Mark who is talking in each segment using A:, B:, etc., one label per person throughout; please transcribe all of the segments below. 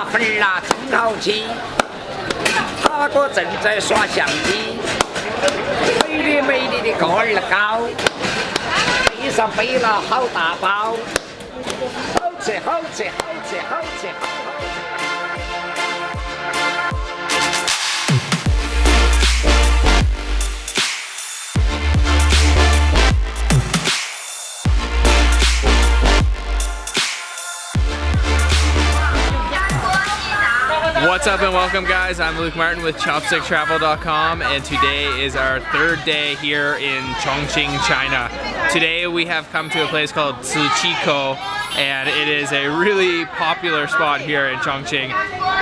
A: 辣粉啊，真好吃。他哥正在耍相机，美丽的个儿高，背上背了好大包，好吃好吃好吃好吃。
B: What's up and welcome guys, I'm Luke Martin with ChopstickTravel.com and today is our third day here in Chongqing, China. Today we have come to a place called Ciqikou and it is a really popular spot here in Chongqing.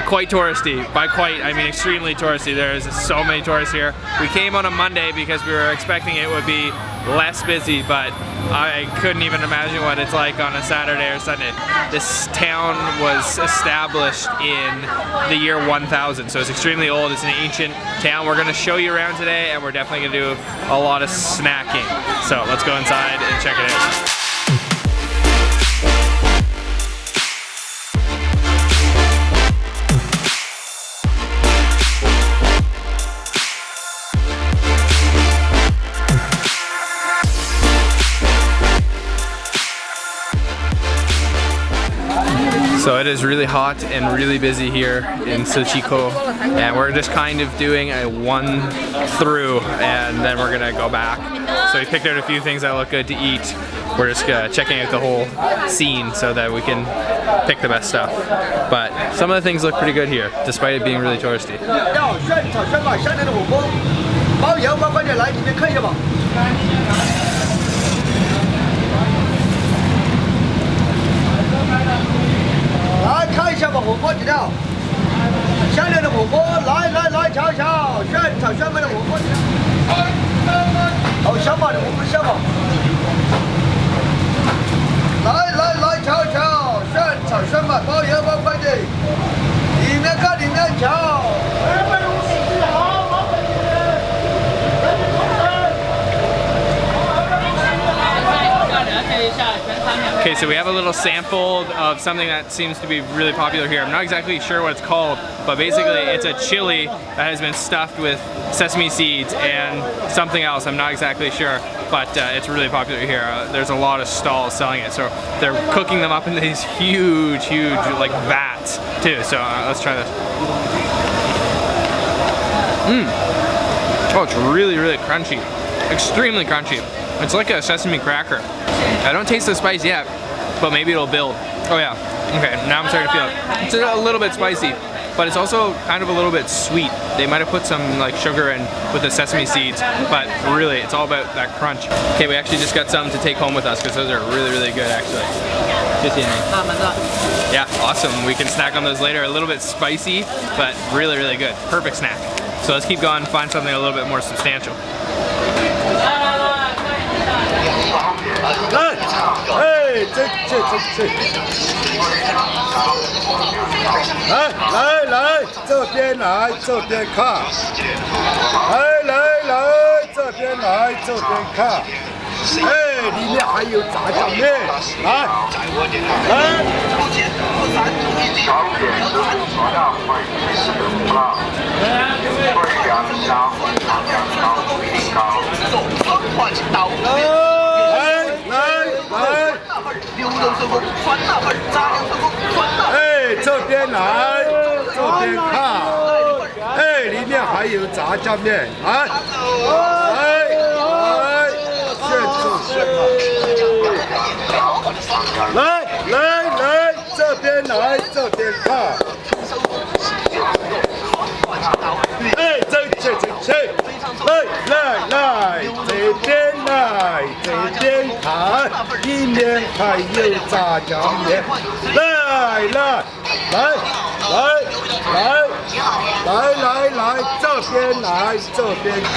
B: Quite touristy. By quite, I mean extremely touristy. There's so many tourists here. We came on a Monday because we were expecting it would be less busy, but I couldn't even imagine what it's like on a Saturday or Sunday. This town was established in the year 1000, so it's extremely old. It's an ancient town. We're going to show you around today and we're definitely going to do a lot of snacking. So let's go inside and check it out. So it is really hot and really busy here in Ciqikou, and we're just kind of doing a one through and then we're gonna go back. So we picked out a few things that look good to eat. We're just checking out the whole scene so that we can pick the best stuff. But some of the things look pretty good here, despite it being really touristy.
C: 来看一下吧，火锅底料，香料的火锅，来瞧瞧，炫炒炫卖的火锅底料，好香吧，我们香吧，来瞧瞧，炫炒炫卖，包邮包快递，里面看里面瞧。
B: Okay, so we have a little sample of something that seems to be really popular here. I'm not exactly sure what it's called, but basically it's a chili that has been stuffed with sesame seeds and something else. I'm not exactly sure, but it's really popular here. There's a lot of stalls selling it, so they're cooking them up in these huge like vats too. So let's try this. Oh, it's really crunchy, extremely crunchy. It's like a sesame cracker. I don't taste the spice yet, but maybe it'll build. Oh yeah, okay, now I'm starting to feel it. It's a little bit spicy, but it's also kind of a little bit sweet. They might have put some like sugar in with the sesame seeds, but really it's all about that crunch. Okay, we actually just got some to take home with us because those are really good actually. Yeah, awesome. We can snack on those later. A little bit spicy, but really good. Perfect snack. So let's keep going and find something a little bit more substantial.
C: 来，哎，这，来，这边来，这边看，来，这边来，这边看，哎，里面还有炸酱面，来，哎，这边来，这边看，哎，里面还有炸酱面，来，来，这边来，这边看，哎，这来，这边来，这边看，里面还有炸酱面，来，这边来，这边看。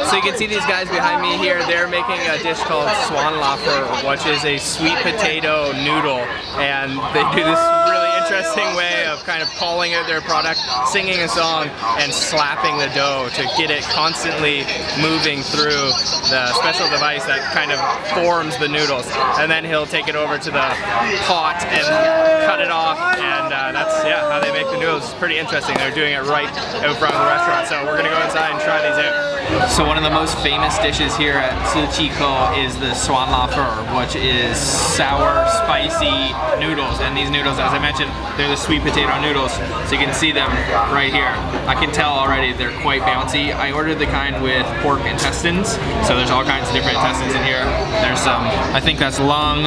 B: So you can see these guys behind me here, they're making a dish called Suan La Fan, which is a sweet potato noodle, and they do this really interesting way of kind of calling out their product, singing a song, and slapping the dough to get it constantly moving through the special device that kind of forms the noodles. And then he'll take it over to the pot and cut it off, and that's how they make the noodles. It's pretty interesting. They're doing it right out front of the restaurant, so we're gonna go inside and try these out. So one of the most famous dishes here at Ciqikou is the Suan La Fan, which is sour, spicy noodles. And these noodles, as I mentioned, they're the sweet potato noodles. So you can see them right here. I can tell already they're quite bouncy. I ordered the kind with pork intestines, so there's all kinds of different intestines in here. There's some, I think that's lung.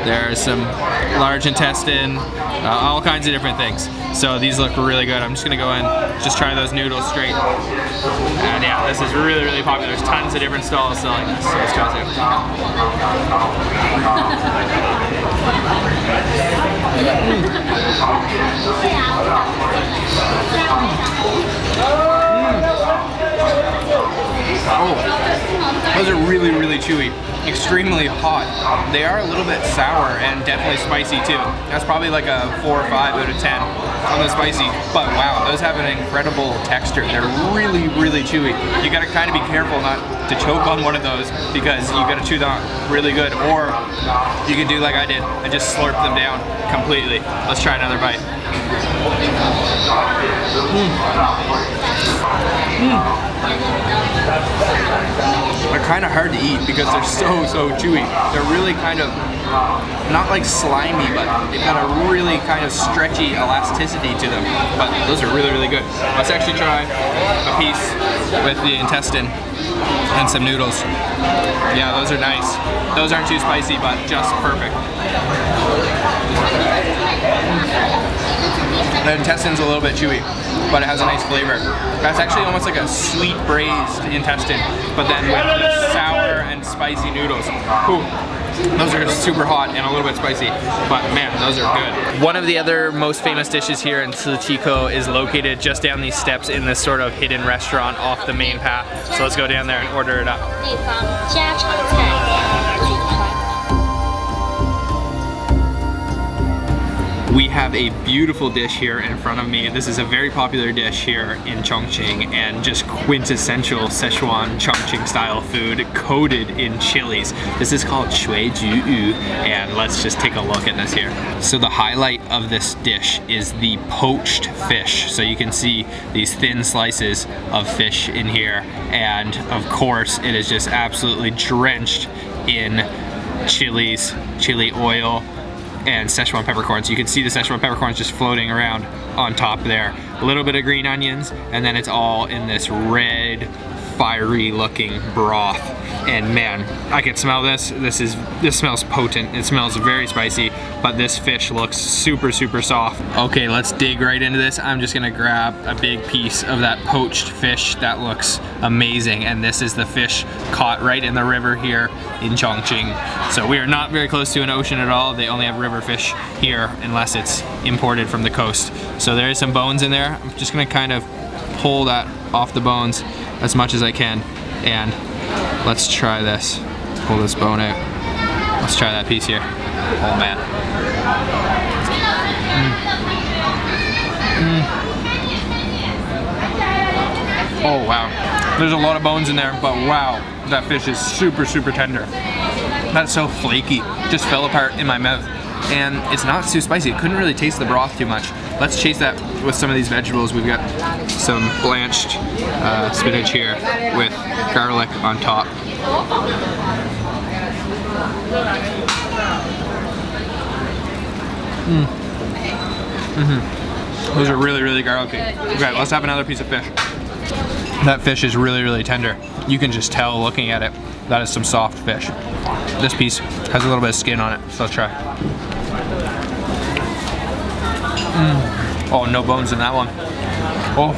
B: There's some large intestine, all kinds of different things. So these look really good. I'm just gonna go in, just try those noodles straight. And yeah, this is really, really popular. There's tons of different stalls selling this, so let's try it Oh, those are really, really chewy. Extremely hot. They are a little bit sour and definitely spicy too. That's probably like a 4 or 5 out of 10 on the spicy. But wow, those have an incredible texture. They're really, really chewy. You gotta kind of be careful not to choke on one of those because you gotta chew them really good. Or you can do like I did and just slurp them down completely. Let's try another bite. They're kind of hard to eat because they're so chewy. They're really kind of, not like slimy, but they've got a really kind of stretchy elasticity to them. But those are really, really good. Let's actually try a piece with the intestine and some noodles. Yeah, those are nice. Those aren't too spicy, but just perfect. The intestine's a little bit chewy, but it has a nice flavor. That's actually almost like a sweet braised intestine, but then with the sour and spicy noodles. Ooh. Those are super hot and a little bit spicy, but man, those are good. One of the other most famous dishes here in Ciqikou is located just down these steps in this sort of hidden restaurant off the main path. So let's go down there and order it up. We have a beautiful dish here in front of me. This is a very popular dish here in Chongqing and just quintessential Szechuan Chongqing style food coated in chilies. This is called shui ju yu, and let's just take a look at this here. So the highlight of this dish is the poached fish. So you can see these thin slices of fish in here, and of course it is just absolutely drenched in chilies, chili oil, and Szechuan peppercorns. You can see the Szechuan peppercorns just floating around on top there. A little bit of green onions, and then it's all in this red, fiery looking broth. And man, I can smell this. This smells potent. It smells very spicy, but this fish looks super, super soft. Okay, let's dig right into this. I'm just gonna grab a big piece of that poached fish. That looks amazing. And this is the fish caught right in the river here in Chongqing. So we are not very close to an ocean at all. They only have river fish here unless it's imported from the coast. So there is some bones in there. I'm just gonna kind of pull that off the bones as much as I can, and let's try this. Pull this bone out. Let's try that piece here. Oh man. Oh wow. There's a lot of bones in there, but wow, that fish is super, super tender. That's so flaky. Just fell apart in my mouth. And it's not too spicy. It couldn't really taste the broth too much. Let's chase that with some of these vegetables. We've got some blanched spinach here with garlic on top. Those are really, really garlicky. Okay, let's have another piece of fish. That fish is really, really tender. You can just tell looking at it, that is some soft fish. This piece has a little bit of skin on it, so let's try. Oh, no bones in that one. Oh,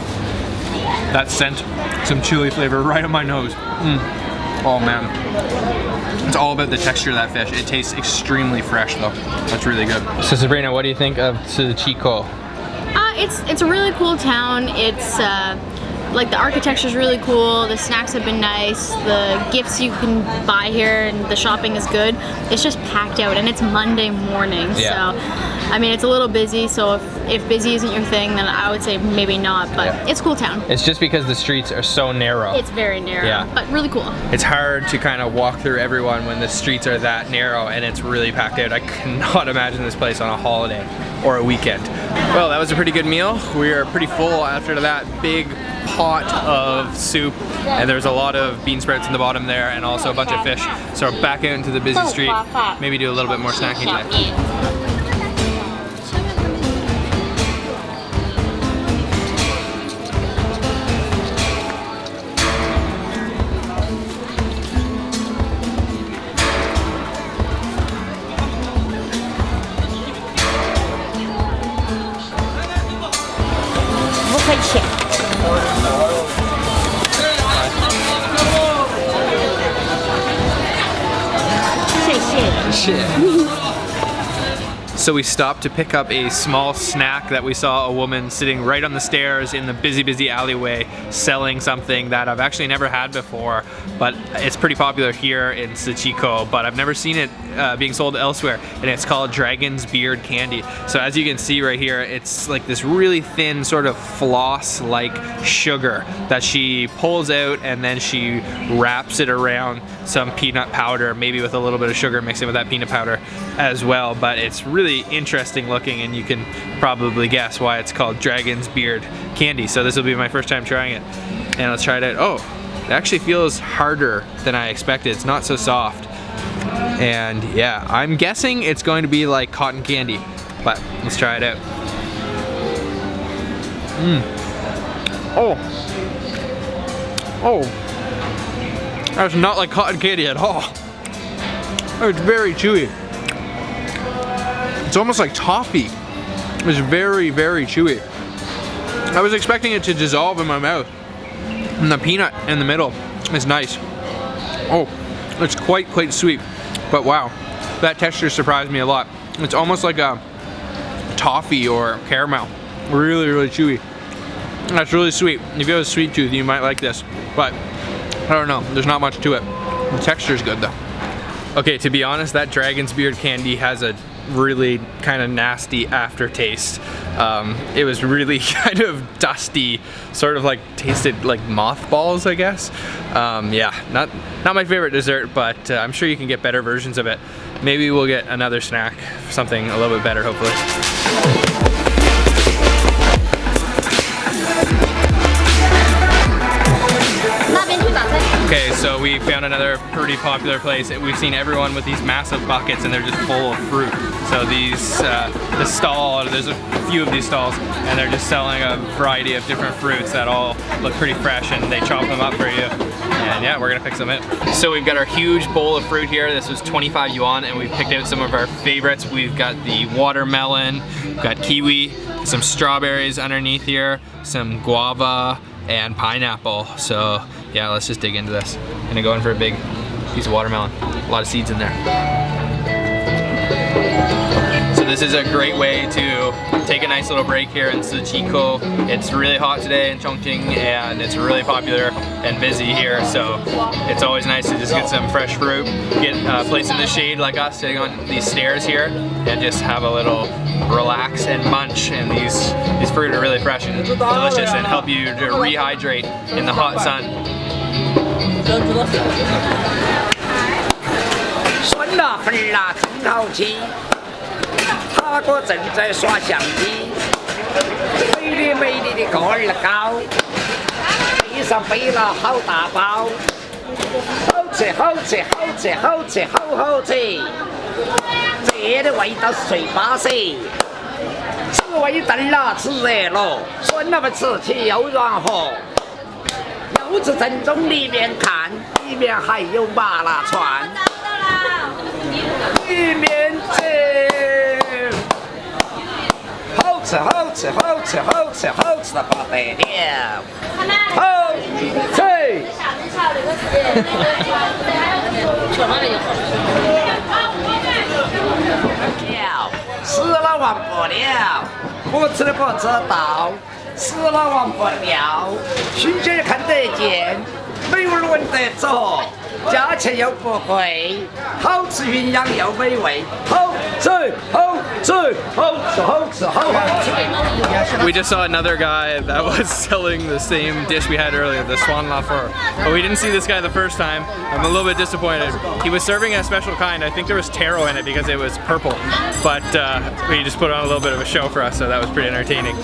B: that sent some chili flavor right on my nose. Oh man. It's all about the texture of that fish. It tastes extremely fresh though. That's really good. So Sabrina, what do you think of Ciqikou?
D: It's a really cool town. It's like the architecture is really cool. The snacks have been nice. The gifts you can buy here and the shopping is good. It's just packed out, and it's Monday morning, so I mean it's a little busy. So if busy isn't your thing, then I would say maybe not. But it's a cool town.
B: It's just because the streets are so narrow.
D: It's very narrow, but really cool.
B: It's hard to kind of walk through everyone when the streets are that narrow and it's really packed out. I cannot imagine this place on a holiday or a weekend. Well, that was a pretty good meal. We are pretty full after that big pot of soup, and there's a lot of bean sprouts in the bottom there and also a bunch of fish. So we're back out into the busy street. Maybe do a little bit more snacking today. So we stopped to pick up a small snack that we saw a woman sitting right on the stairs in the busy alleyway selling something that I've actually never had before, but it's pretty popular here in Ciqikou, but I've never seen it being sold elsewhere, and it's called Dragon's Beard Candy. So as you can see right here, it's like this really thin sort of floss-like sugar that she pulls out and then she wraps it around some peanut powder, maybe with a little bit of sugar, mixing with that peanut powder as well. But it's really interesting looking, and you can probably guess why it's called Dragon's Beard Candy. So this will be my first time trying it, and let's try it out. Oh, it actually feels harder than I expected. It's not so soft. And yeah, I'm guessing it's going to be like cotton candy, but let's try it out. Oh, that's not like cotton candy at all. It's very chewy. It's almost like toffee. It's very chewy. I was expecting it to dissolve in my mouth, and the peanut in the middle is nice. Oh, it's quite sweet, but wow, that texture surprised me a lot. It's almost like a toffee or caramel. Really chewy. That's really sweet. If you have a sweet tooth, you might like this, but I don't know, there's not much to it. The texture's good though. Okay, to be honest, that Dragon's Beard candy has a really kind of nasty aftertaste. It was really kind of dusty, sort of like tasted like mothballs, I guess. Yeah, not my favorite dessert, but I'm sure you can get better versions of it. Maybe we'll get another snack, something a little bit better, hopefully. Okay, so we found another pretty popular place. We've seen everyone with these massive buckets and they're just full of fruit. So these, the stall, there's a few of these stalls, and they're just selling a variety of different fruits that all look pretty fresh, and they chop them up for you. And yeah, we're gonna pick some out. So we've got our huge bowl of fruit here. This was 25 yuan, and we've picked out some of our favorites. We've got the watermelon, we've got kiwi, some strawberries underneath here, some guava, and pineapple. So yeah, let's just dig into this. Gonna go in for a big piece of watermelon. A lot of seeds in there. So this is a great way to take a nice little break here in Ciqikou. It's really hot today in Chongqing, and it's really popular and busy here, so it's always nice to just get some fresh fruit, get a place in the shade like us sitting on these stairs here, and just have a little relax and munch. And these fruit are really fresh and delicious and help you to rehydrate in the hot sun.
A: Suan La Fan啦，真好吃。他哥正在刷相机，美丽的高儿高，背上背了好大包，好吃好吃好吃好吃好好吃，这的味道最巴适。吃味淡了，吃热了，酸了不吃起又软和。柚子正宗里面看，里面还有麻辣串，里面吃，好吃好吃好吃好吃好吃的不得了，好吃。吃了忘不了，不吃不知道。吃了忘不了，亲眼看得见，没有轮得着，价钱又不贵，好吃营养又美味，好吃好吃好吃好吃好好吃。
B: We just saw another guy that was selling the same dish we had earlier, the Suan La Fan. But we didn't see this guy the first time. I'm a little bit disappointed. He was serving a special kind. I think there was taro in it because it was purple. But he just put on a little bit of a show for us, so that was pretty entertaining.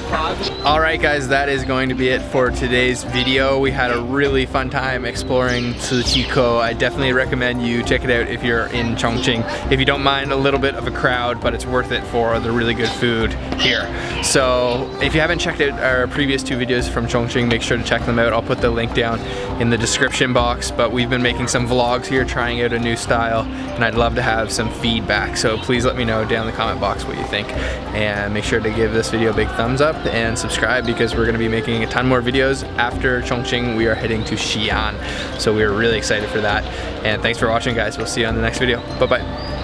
B: Alright guys, that is going to be it for today's video. We had a really fun time exploring Ciqikou. I definitely recommend you check it out if you're in Chongqing. If you don't mind a little bit of a crowd, but it's worth it for the really good food here. So if you haven't checked out our previous 2 videos from Chongqing, make sure to check them out. I'll put the link down in the description box. But we've been making some vlogs here, trying out a new style, and I'd love to have some feedback. So please let me know down in the comment box what you think. And make sure to give this video a big thumbs up and subscribe, because we're going to be making a ton more videos. After Chongqing, we are heading to Xi'an. So we're really excited for that. And thanks for watching, guys. We'll see you on the next video. Bye-bye.